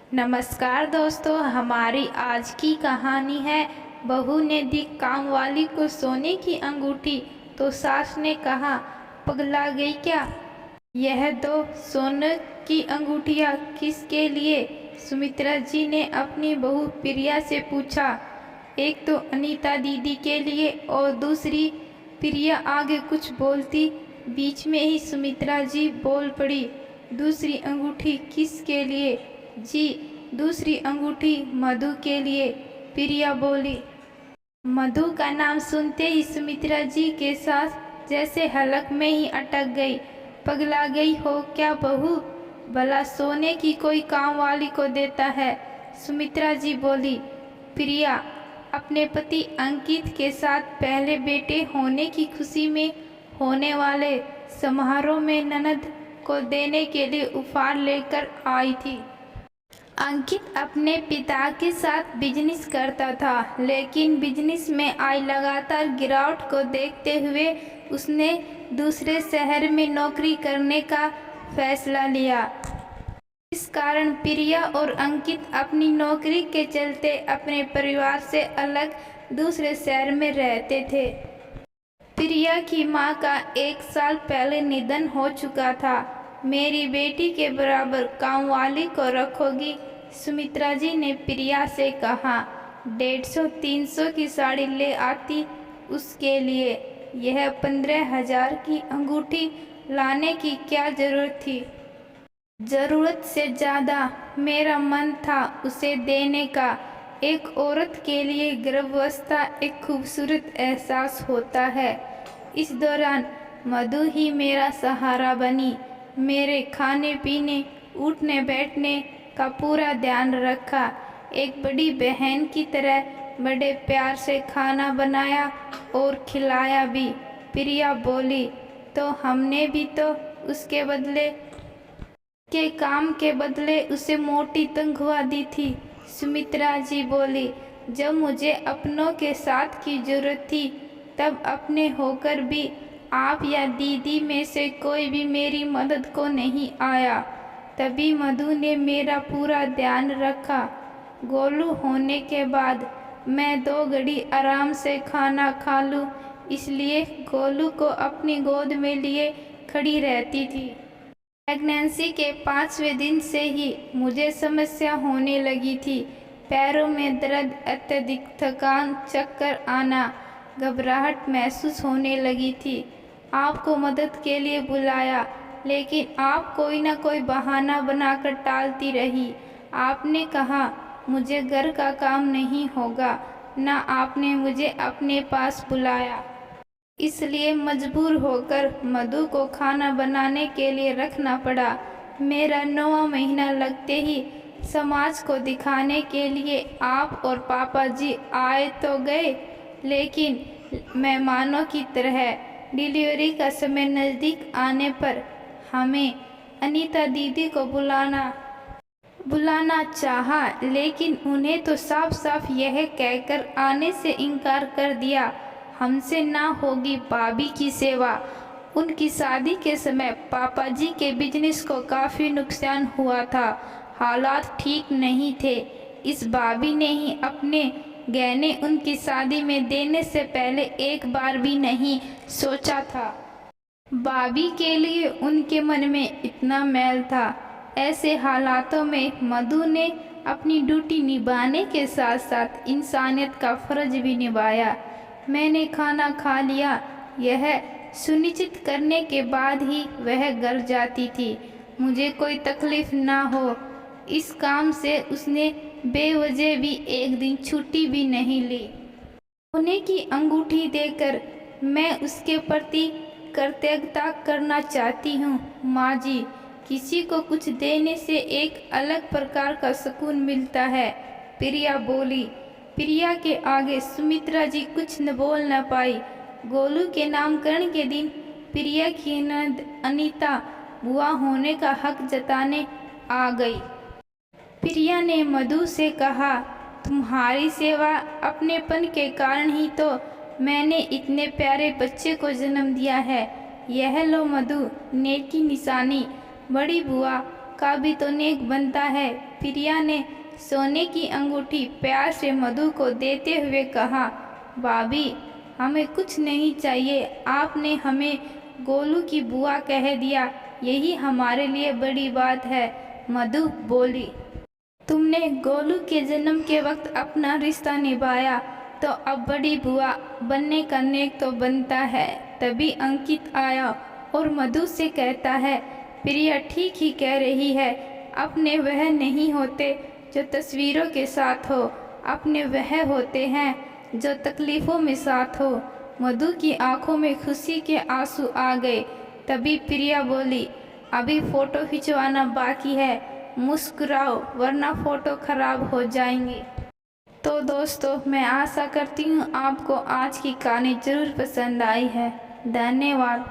नमस्कार दोस्तों, हमारी आज की कहानी है बहू ने दी कामवाली को सोने की अंगूठी तो सास ने कहा, पगला गई क्या? यह दो सोने की अंगूठियाँ किसके लिए? सुमित्रा जी ने अपनी बहू प्रिया से पूछा। एक तो अनीता दीदी के लिए और दूसरी। प्रिया आगे कुछ बोलती, बीच में ही सुमित्रा जी बोल पड़ी, दूसरी अंगूठी किसके लिए? जी, दूसरी अंगूठी मधु के लिए, प्रिया बोली। मधु का नाम सुनते ही सुमित्रा जी के साथ जैसे हलक में ही अटक गई। पगला गई हो क्या बहू? भला सोने की कोई काम वाली को देता है? सुमित्रा जी बोली। प्रिया अपने पति अंकित के साथ पहले बेटे होने की खुशी में होने वाले समारोह में ननद को देने के लिए उपहार लेकर आई थी। अंकित अपने पिता के साथ बिजनेस करता था, लेकिन बिजनेस में आई लगातार गिरावट को देखते हुए उसने दूसरे शहर में नौकरी करने का फैसला लिया। इस कारण प्रिया और अंकित अपनी नौकरी के चलते अपने परिवार से अलग दूसरे शहर में रहते थे। प्रिया की मां का 1 साल पहले निधन हो चुका था। मेरी बेटी के बराबर कामवाली को रखोगी? सुमित्रा जी ने प्रिया से कहा। 150-300 की साड़ी ले आती उसके लिए। यह 15,000 की अंगूठी लाने की क्या जरूरत थी? जरूरत से ज़्यादा मेरा मन था उसे देने का। एक औरत के लिए गर्भावस्था एक खूबसूरत एहसास होता है। इस दौरान मधु ही मेरा सहारा बनी। मेरे खाने पीने, उठने बैठने का पूरा ध्यान रखा। एक बड़ी बहन की तरह बड़े प्यार से खाना बनाया और खिलाया भी। प्रिया बोली। तो हमने भी तो उसके बदले के काम के बदले उसे मोटी तनख्वाह दी थी। सुमित्रा जी बोली। जब मुझे अपनों के साथ की जरूरत थी तब अपने होकर भी आप या दीदी में से कोई भी मेरी मदद को नहीं आया। तभी मधु ने मेरा पूरा ध्यान रखा। गोलू होने के बाद मैं 2 घड़ी आराम से खाना खा लूँ, इसलिए गोलू को अपनी गोद में लिए खड़ी रहती थी। प्रेगनेंसी के 5वें दिन से ही मुझे समस्या होने लगी थी। पैरों में दर्द, अत्यधिक थकान, चक्कर आना, घबराहट महसूस होने लगी थी। आपको मदद के लिए बुलाया, लेकिन आप कोई ना कोई बहाना बनाकर टालती रही। आपने कहा मुझे घर का काम नहीं होगा, ना आपने मुझे अपने पास बुलाया। इसलिए मजबूर होकर मधु को खाना बनाने के लिए रखना पड़ा। मेरा 9वां महीना लगते ही समाज को दिखाने के लिए आप और पापा जी आए तो गए, लेकिन मेहमानों की तरह। डिलीवरी का समय नज़दीक आने पर हमें अनीता दीदी को बुलाना चाहा, लेकिन उन्हें तो साफ साफ यह कहकर आने से इनकार कर दिया, हमसे ना होगी भाभी की सेवा। उनकी शादी के समय पापा जी के बिजनेस को काफ़ी नुकसान हुआ था, हालात ठीक नहीं थे। इस भाभी ने ही अपने गहने उनकी शादी में देने से पहले एक बार भी नहीं सोचा था। भाभी के लिए उनके मन में इतना मैल था। ऐसे हालातों में मधु ने अपनी ड्यूटी निभाने के साथ साथ इंसानियत का फर्ज भी निभाया। मैंने खाना खा लिया, यह सुनिश्चित करने के बाद ही वह घर जाती थी, मुझे कोई तकलीफ ना हो। इस काम से उसने बेवजह भी एक दिन छुट्टी भी नहीं ली। सोने की अंगूठी देकर मैं उसके प्रति कृतज्ञता करना चाहती हूँ। माँ जी, किसी को कुछ देने से एक अलग प्रकार का सुकून मिलता है, प्रिया बोली। प्रिया के आगे सुमित्रा जी कुछ न बोल न पाई। गोलू के नामकरण के दिन प्रिया की ननद अनीता बुआ होने का हक जताने आ गई। प्रिया ने मधु से कहा, तुम्हारी सेवा अपनेपन के कारण ही तो मैंने इतने प्यारे बच्चे को जन्म दिया है। यह लो मधु, नेकी निशानी। बड़ी बुआ का भी तो नेक बनता है। प्रिया ने सोने की अंगूठी प्यार से मधु को देते हुए कहा, भाभी हमें कुछ नहीं चाहिए, आपने हमें गोलू की बुआ कह दिया, यही हमारे लिए बड़ी बात है। मधु बोली, तुमने गोलू के जन्म के वक्त अपना रिश्ता निभाया तो अब बड़ी बुआ बनने का नेक तो बनता है। तभी अंकित आया और मधु से कहता है, प्रिया ठीक ही कह रही है, अपने वह नहीं होते जो तस्वीरों के साथ हो, अपने वह होते हैं जो तकलीफ़ों में साथ हो। मधु की आंखों में खुशी के आंसू आ गए। तभी प्रिया बोली, अभी फ़ोटो खिंचवाना बाकी है, मुस्कुराओ वरना फ़ोटो ख़राब हो जाएंगी। तो दोस्तों, मैं आशा करती हूँ आपको आज की कहानी ज़रूर पसंद आई है। धन्यवाद।